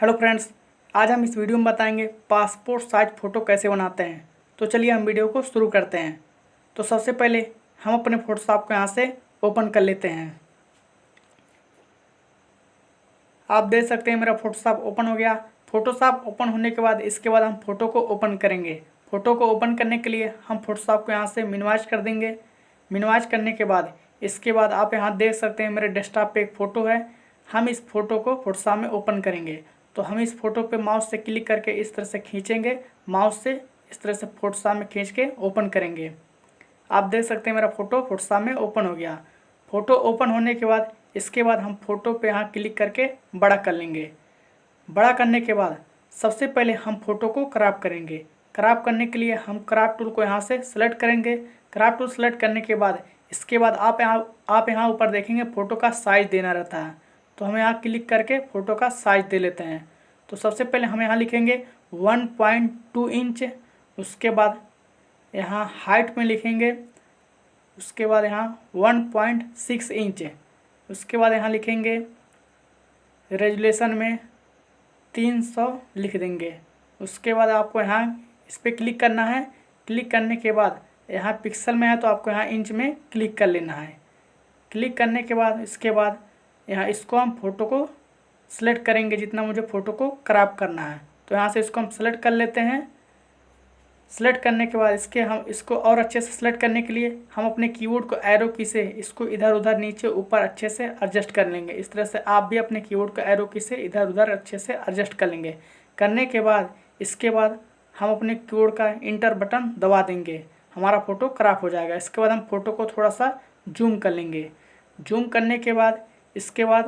Hello friends, आज हम इस वीडियो में बताएंगे पासपोर्ट साइज फ़ोटो कैसे बनाते हैं। तो चलिए हम वीडियो को शुरू करते हैं। तो सबसे पहले हम अपने फोटोशॉप को यहाँ से ओपन कर लेते हैं। आप देख सकते हैं मेरा फोटोशॉप ओपन हो गया। फोटोशॉप ओपन होने के बाद इसके बाद हम फ़ोटो को ओपन करेंगे। फ़ोटो को ओपन करने के लिए हम फोटोशॉप को यहाँ से मिनिमाइज कर देंगे। मिनिमाइज करने के बाद इसके बाद आप यहाँ देख सकते हैं मेरे डेस्कटॉप पे एक फ़ोटो है। हम इस फ़ोटो को फोटोशॉप में ओपन करेंगे। तो हम इस फ़ोटो पे माउस से क्लिक करके इस तरह से खींचेंगे। माउस से इस तरह से फोटोशॉप में खींच के ओपन करेंगे। आप देख सकते हैं मेरा फ़ोटो फोटोशॉप में ओपन हो गया। फ़ोटो ओपन होने के बाद इसके बाद हम फ़ोटो पे यहाँ क्लिक करके बड़ा कर लेंगे। बड़ा करने के बाद सबसे पहले हम फ़ोटो को क्रॉप करेंगे। क्रॉप करने के लिए हम क्रॉप टूल को यहाँ से सेलेक्ट करेंगे। क्रॉप टूल सेलेक्ट करने के बाद इसके बाद आप यहाँ ऊपर देखेंगे फ़ोटो का साइज़ देना रहता है। तो हम यहाँ क्लिक करके फ़ोटो का साइज़ दे लेते हैं। तो सबसे पहले हम यहाँ लिखेंगे 1.2 इंच। उसके बाद यहाँ हाइट में लिखेंगे। उसके बाद यहाँ 1.6 इंच। उसके बाद यहाँ लिखेंगे रेजुलेशन में 300 लिख देंगे। उसके बाद आपको यहाँ इस पर क्लिक करना है। क्लिक करने के बाद यहाँ पिक्सल में है तो आपको यहाँ इंच में क्लिक कर लेना है। क्लिक करने के बाद इसके बाद यहाँ इसको हम फ़ोटो को सेलेक्ट करेंगे जितना मुझे फ़ोटो को क्रॉप करना है। तो यहाँ से इसको हम सेलेक्ट कर लेते हैं। सेलेक्ट करने के बाद हम इसको और अच्छे से सेलेक्ट करने के लिए हम अपने कीबोर्ड को एरो की से इसको इधर उधर नीचे ऊपर अच्छे से एडजस्ट कर लेंगे। इस तरह से आप भी अपने कीबोर्ड को एरो की से इधर उधर अच्छे से एडजस्ट कर लेंगे। करने के बाद इसके बाद हम अपने कीबोर्ड का इंटर बटन दबा देंगे। हमारा फ़ोटो क्रॉप हो जाएगा। इसके बाद हम फ़ोटो को थोड़ा सा जूम कर लेंगे। जूम करने के बाद इसके बाद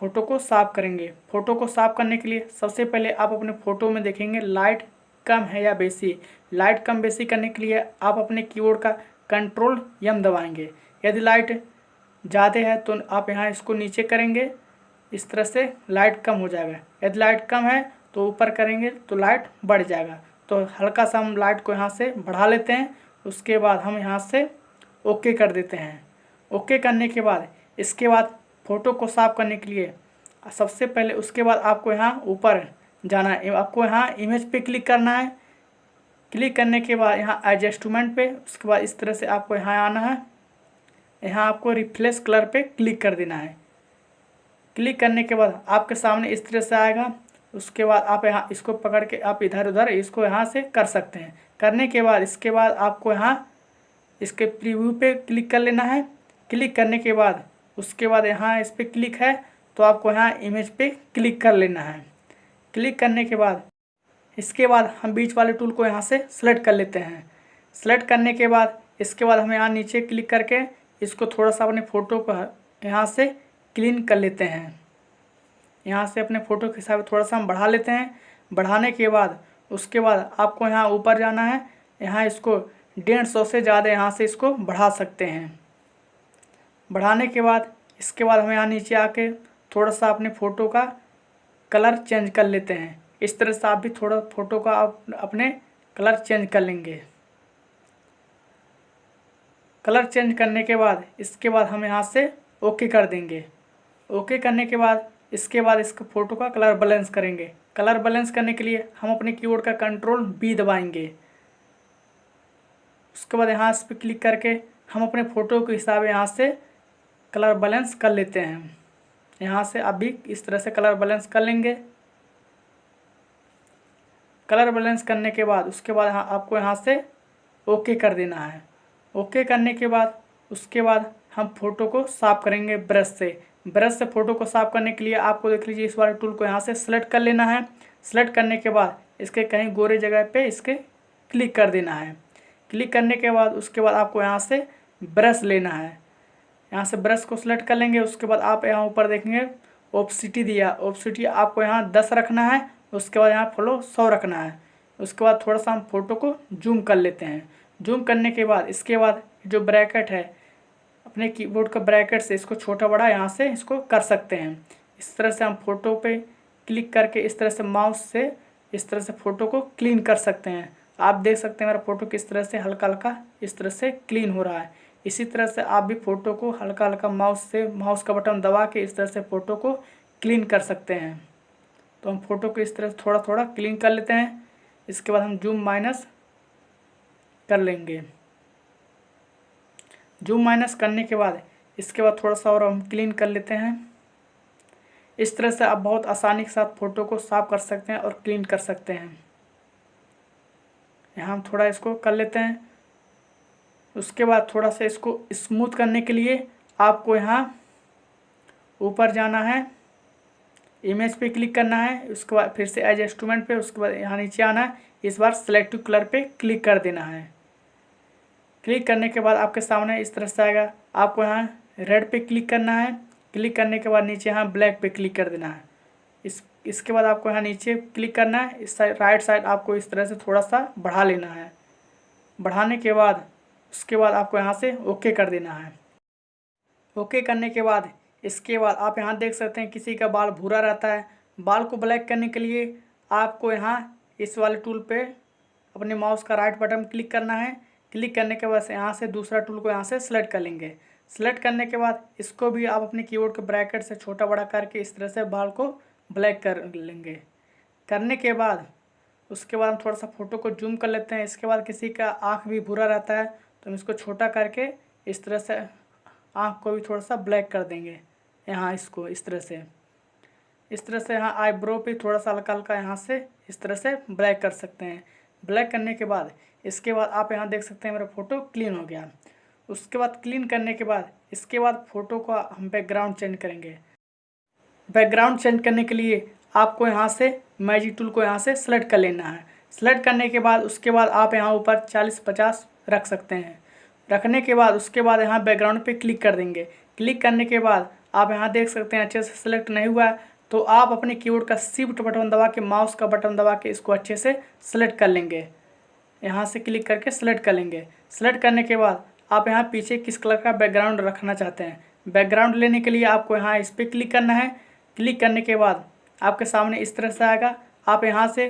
फ़ोटो को साफ़ करेंगे। फ़ोटो को साफ़ करने के लिए सबसे पहले आप अपने फ़ोटो में देखेंगे लाइट कम है या बेसी। लाइट कम बेसी करने के लिए आप अपने कीबोर्ड का कंट्रोल एम दबाएंगे। यदि लाइट ज़्यादा है तो आप यहाँ इसको नीचे करेंगे। इस तरह से लाइट कम हो जाएगा। यदि लाइट कम है तो ऊपर करेंगे तो लाइट बढ़ जाएगा। तो हल्का सा हम लाइट को यहाँ से बढ़ा लेते हैं। उसके बाद हम यहाँ से ओके कर देते हैं। ओके करने के बाद इसके बाद फ़ोटो को साफ़ करने के लिए सबसे पहले उसके बाद आपको यहाँ ऊपर जाना है। आपको यहाँ इमेज पे क्लिक करना है। क्लिक करने के बाद यहाँ एडजस्टमेंट पे उसके बाद इस तरह से आपको यहाँ आना है। यहाँ आपको रिफ्लेक्स कलर पे क्लिक कर देना है। क्लिक करने के बाद आपके सामने इस तरह से आएगा। उसके बाद आप यहाँ इसको पकड़ के आप इधर उधर इसको यहाँ से कर सकते हैं। करने के बाद इसके बाद आपको यहाँ इसके प्रीव्यू पे क्लिक कर लेना है। क्लिक करने के बाद उसके बाद यहाँ इस पर क्लिक है तो आपको यहाँ इमेज पे क्लिक कर लेना है। क्लिक करने के बाद इसके बाद हम बीच वाले टूल को यहाँ से सेलेक्ट कर लेते हैं। सेलेक्ट करने के बाद इसके बाद हम यहाँ नीचे क्लिक करके इसको थोड़ा सा अपने फ़ोटो को यहाँ से क्लीन कर लेते हैं। यहाँ से अपने फ़ोटो के हिसाब से थोड़ा सा हम बढ़ा लेते हैं। बढ़ाने के बाद उसके बाद आपको यहाँ ऊपर जाना है। यहाँ इसको 150 से ज़्यादा यहाँ से इसको बढ़ा सकते हैं। बढ़ाने के बाद इसके बाद हम यहाँ नीचे आके थोड़ा सा अपने फ़ोटो का कलर चेंज कर लेते हैं। इस तरह से आप भी थोड़ा फ़ोटो का आप अपने कलर चेंज कर लेंगे। कलर चेंज करने के बाद इसके बाद हम यहाँ से ओके कर देंगे। ओके करने के बाद इसके बाद इसको फ़ोटो का कलर बैलेंस करेंगे। कलर बैलेंस करने के लिए हम अपने कीबोर्ड का कंट्रोल बी दबाएंगे। उसके बाद यहाँ इस पर क्लिक करके हम अपने फ़ोटो के हिसाब यहाँ से कलर बैलेंस कर लेते हैं। यहाँ से आप भी इस तरह से कलर बैलेंस कर लेंगे। कलर बैलेंस करने के बाद उसके बाद आपको यहाँ से ओके कर देना है। ओके करने के बाद उसके बाद हम फ़ोटो को साफ़ करेंगे ब्रश से। ब्रश से फ़ोटो को साफ़ करने के लिए आपको देख लीजिए इस वाले टूल को यहाँ से सेलेक्ट कर लेना है। सेलेक्ट करने के बाद इसके कहीं गोरे जगह पे इसके क्लिक कर देना है। क्लिक करने के बाद उसके बाद आपको यहाँ से ब्रश लेना है। यहाँ से ब्रश को सेलेक्ट कर लेंगे। उसके बाद आप यहाँ ऊपर देखेंगे ओपेसिटी दिया। ओपेसिटी आपको यहाँ 10 रखना है। उसके बाद यहाँ फ्लो 100 रखना है। उसके बाद थोड़ा सा हम फ़ोटो को जूम कर लेते हैं। जूम करने के बाद इसके बाद जो ब्रैकेट है अपने कीबोर्ड का ब्रैकेट से इसको छोटा बड़ा यहाँ से इसको कर सकते हैं। इस तरह से हम फ़ोटो पे क्लिक करके इस तरह से माउस से इस तरह से फ़ोटो को क्लीन कर सकते हैं। आप देख सकते हैं मेरा फ़ोटो किस तरह से हल्का हल्का इस तरह से क्लीन हो रहा है। इसी तरह से आप भी फ़ोटो को हल्का हल्का माउस का बटन दबा के इस तरह से फ़ोटो को क्लीन कर सकते हैं। तो हम फ़ोटो को इस तरह से थोड़ा थोड़ा क्लीन कर लेते हैं। इसके बाद हम जूम माइनस कर लेंगे। जूम माइनस करने के बाद इसके बाद थोड़ा सा और हम क्लीन कर लेते हैं। इस तरह से आप बहुत आसानी के साथ फ़ोटो को साफ कर सकते हैं और क्लीन कर सकते हैं। यहाँ हम थोड़ा इसको कर लेते हैं। उसके बाद थोड़ा सा इसको स्मूथ करने के लिए आपको यहाँ ऊपर जाना है, इमेज पे क्लिक करना है, उसके बाद फिर से एज इंस्ट्रूमेंट पे, उसके बाद यहाँ नीचे आना है, इस बार सेलेक्टिव कलर पे क्लिक कर देना है। क्लिक करने के बाद आपके सामने इस तरह से आएगा। आपको यहाँ रेड पे क्लिक करना है। क्लिक करने के बाद नीचे यहाँ ब्लैक पे क्लिक कर देना है। इसके बाद आपको यहाँ नीचे क्लिक करना है। इस साइड राइट साइड आपको इस तरह से थोड़ा सा बढ़ा लेना है। बढ़ाने के बाद उसके बाद आपको यहाँ से ओके कर देना है। ओके करने के बाद इसके बाद आप यहाँ देख सकते हैं किसी का बाल भूरा रहता है। बाल को ब्लैक करने के लिए आपको यहाँ इस वाले टूल पे अपने माउस का राइट बटन क्लिक करना है। क्लिक करने के बाद यहाँ से दूसरा टूल को यहाँ से सेलेक्ट कर लेंगे। सेलेक्ट करने के बाद इसको भी आप अपने कीबोर्ड के ब्रैकेट से छोटा बड़ा करके इस तरह से बाल को ब्लैक कर लेंगे। करने के बाद उसके बाद हम थोड़ा सा फ़ोटो को जूम कर लेते हैं। इसके बाद किसी का आँख भी भूरा रहता है तो हम इसको छोटा करके इस तरह से आँख को भी थोड़ा सा ब्लैक कर देंगे। यहाँ इसको इस तरह से यहाँ आईब्रो पे थोड़ा सा हल्का हल्का यहाँ से इस तरह से ब्लैक कर सकते हैं। ब्लैक करने के बाद इसके बाद आप यहाँ देख सकते हैं मेरा फ़ोटो क्लीन हो गया। उसके बाद क्लीन करने के बाद इसके बाद फ़ोटो को हम बैकग्राउंड चेंज करेंगे। बैकग्राउंड चेंज करने के लिए आपको यहाँ से मैजिक टूल को यहाँ से सेलेक्ट कर लेना है। सेलेक्ट करने के बाद उसके बाद आप यहाँ ऊपर 40-50 रख सकते हैं। रखने के बाद उसके बाद यहाँ बैकग्राउंड पे क्लिक कर देंगे। क्लिक करने के बाद आप यहाँ देख सकते हैं अच्छे से सेलेक्ट नहीं हुआ है तो आप अपने कीबोर्ड का शिफ्ट बटन दबा के, माउस का बटन दबा के इसको अच्छे से सेलेक्ट कर लेंगे। यहाँ से क्लिक करके सेलेक्ट कर लेंगे। सेलेक्ट करने के बाद आप यहाँ पीछे किस कलर का बैकग्राउंड रखना चाहते हैं। बैकग्राउंड लेने के लिए आपको यहाँ इस पर क्लिक करना है। क्लिक करने के बाद आपके सामने इस तरह से आएगा। आप यहाँ से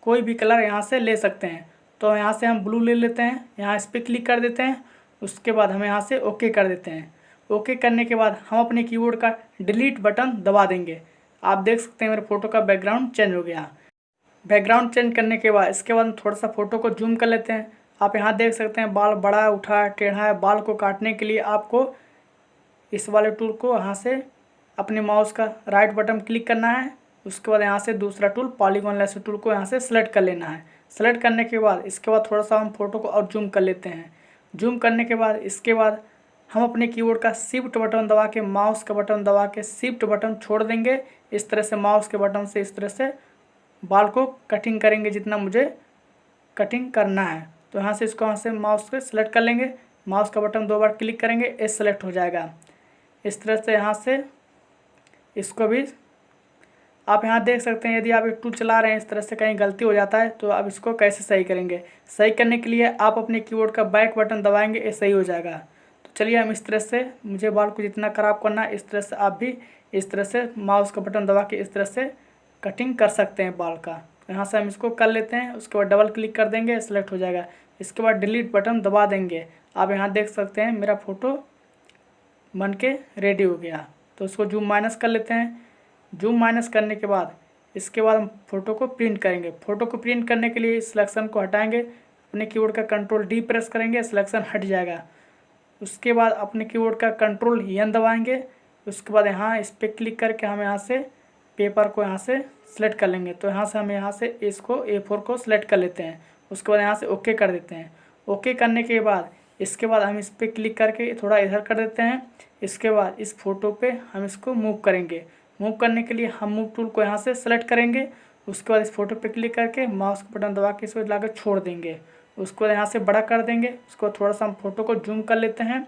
कोई भी कलर यहाँ से ले सकते हैं। तो यहाँ से हम ब्लू ले लेते हैं। यहाँ इस पर क्लिक कर देते हैं। उसके बाद हम यहाँ से ओके कर देते हैं। ओके करने के बाद हम अपने कीबोर्ड का डिलीट बटन दबा देंगे। आप देख सकते हैं मेरे फ़ोटो का बैकग्राउंड चेंज हो गया। बैकग्राउंड चेंज करने के बाद इसके बाद हम थोड़ा सा फ़ोटो को जूम कर लेते हैं। आप यहाँ देख सकते हैं बाल बड़ा उठा टेढ़ा है। बाल को काटने के लिए आपको इस वाले टूल को यहाँ से अपने माउस का राइट बटन क्लिक करना है। उसके बाद यहाँ से दूसरा टूल पॉलीगॉन लेसर टूल को यहाँ से सेलेक्ट कर लेना है। सेलेक्ट करने के बाद इसके बाद थोड़ा सा हम फ़ोटो को और जूम कर लेते हैं। जूम करने के बाद इसके बाद हम अपने कीबोर्ड का शिफ्ट बटन दबा के, माउस का बटन दबा के शिफ्ट बटन छोड़ देंगे। इस तरह से माउस के बटन से इस तरह से बाल को कटिंग करेंगे जितना मुझे कटिंग करना है। तो यहाँ से इसको यहाँ से माउस पे सेलेक्ट कर लेंगे। माउस का बटन 2 बार क्लिक करेंगे, ये सेलेक्ट हो जाएगा। इस तरह से यहाँ से इसको भी आप यहाँ देख सकते हैं। यदि आप एक टूल चला रहे हैं इस तरह से कहीं गलती हो जाता है तो आप इसको कैसे सही करेंगे। सही करने के लिए आप अपने कीबोर्ड का बैक बटन दबाएंगे, ये सही हो जाएगा। तो चलिए हम इस तरह से, मुझे बाल को जितना ख़राब करना है इस तरह से आप भी इस तरह से माउस का बटन दबा के इस तरह से कटिंग कर सकते हैं बाल का। तो यहाँ से हम इसको कर लेते हैं। उसके बाद डबल क्लिक कर देंगे, सेलेक्ट हो जाएगा। इसके बाद डिलीट बटन दबा देंगे। आप यहाँ देख सकते हैं मेरा फ़ोटो बन के रेडी हो गया। तो उसको जूम माइनस कर लेते हैं। जूम माइनस करने के बाद इसके बाद हम फ़ोटो को प्रिंट करेंगे। फ़ोटो को प्रिंट करने के लिए इस सिलेक्शन को हटाएंगे। अपने कीबोर्ड का कंट्रोल डी प्रेस करेंगे, सिलेक्शन हट जाएगा। उसके बाद अपने कीबोर्ड का कंट्रोल एन दबाएंगे। उसके बाद यहाँ इस पर क्लिक करके हम यहाँ से पेपर को यहाँ से सेलेक्ट कर लेंगे। तो यहाँ से हम यहाँ से इसको A4 को सेलेक्ट कर लेते हैं। उसके बाद यहाँ से ओके कर देते हैं। ओके करने के बाद इसके बाद हम इस पर क्लिक करके थोड़ा इधर कर देते हैं। इसके बाद इस फ़ोटो पे हम इसको मूव करेंगे। मूव करने के लिए हम मूव टूल को यहाँ से सेलेक्ट करेंगे। उसके बाद इस फोटो पे क्लिक करके माउस का बटन दबा के इसको लाकर छोड़ देंगे। उसको यहाँ से बड़ा कर देंगे। उसको थोड़ा सा हम फ़ोटो को जूम कर लेते हैं।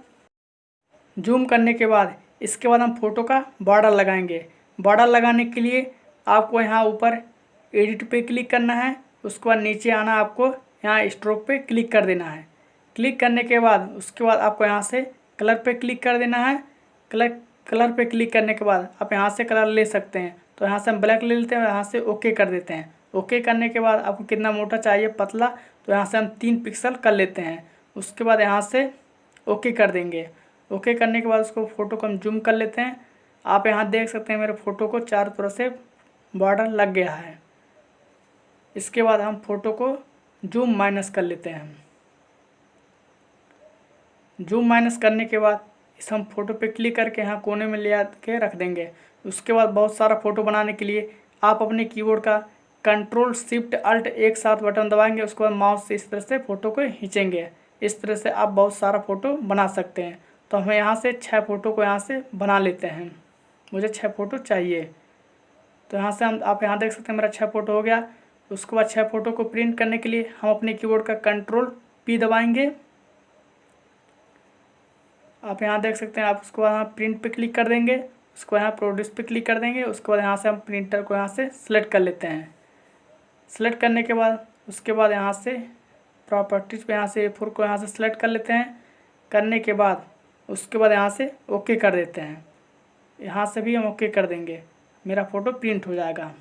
जूम करने के बाद इसके बाद हम फ़ोटो का बॉर्डर लगाएंगे। बॉर्डर लगाने के लिए आपको यहाँ ऊपर एडिट पे क्लिक करना है। उसके बाद नीचे आना, आपको यहाँ स्ट्रोक पे क्लिक कर देना है। क्लिक करने के बाद उसके बाद आपको यहाँ से कलर पे क्लिक कर देना है। कलर पे क्लिक करने के बाद आप यहाँ से कलर ले सकते हैं। तो यहाँ से हम ब्लैक ले लेते हैं और यहाँ से ओके कर देते हैं। ओके करने के बाद आपको कितना मोटा चाहिए, पतला, तो यहाँ से हम 3 पिक्सल कर लेते हैं। उसके बाद यहाँ से ओके कर देंगे। ओके करने के बाद उसको फ़ोटो को हम जूम कर लेते हैं। आप यहाँ देख सकते हैं मेरे फ़ोटो को चारों तरफ से बॉर्डर लग गया है। इसके बाद हम फ़ोटो को जूम माइनस कर लेते हैं। जूम माइनस करने के बाद इस हम फ़ोटो पे क्लिक करके यहाँ कोने में ले आके रख देंगे। उसके बाद बहुत सारा फ़ोटो बनाने के लिए आप अपने कीबोर्ड का कंट्रोल शिफ्ट अल्ट एक साथ बटन दबाएंगे। उसके बाद माउस से इस तरह से फ़ोटो को खींचेंगे। इस तरह से आप बहुत सारा फ़ोटो बना सकते हैं। तो हमें यहाँ से 6 फ़ोटो को यहाँ से बना लेते हैं। मुझे 6 फ़ोटो चाहिए। तो यहाँ से आप यहाँ देख सकते हैं मेरा 6 फ़ोटो हो गया। उसके बाद 6 फ़ोटो को प्रिंट करने के लिए हम अपने कीबोर्ड का कंट्रोल P दबाएंगे। आप यहाँ देख सकते हैं। आप उसको यहाँ प्रिंट पे क्लिक कर देंगे। उसको यहाँ प्रोड्यूस पे क्लिक कर देंगे। उसके बाद यहाँ से हम प्रिंटर को यहाँ से सिलेक्ट कर लेते हैं। सिलेक्ट करने के बाद उसके बाद यहाँ से प्रॉपर्टीज़ पे यहाँ से A4 को यहाँ से सिलेक्ट कर लेते हैं। करने के बाद उसके बाद यहाँ से ओके कर देते हैं। यहाँ से भी हम ओके कर देंगे, मेरा फ़ोटो प्रिंट हो जाएगा।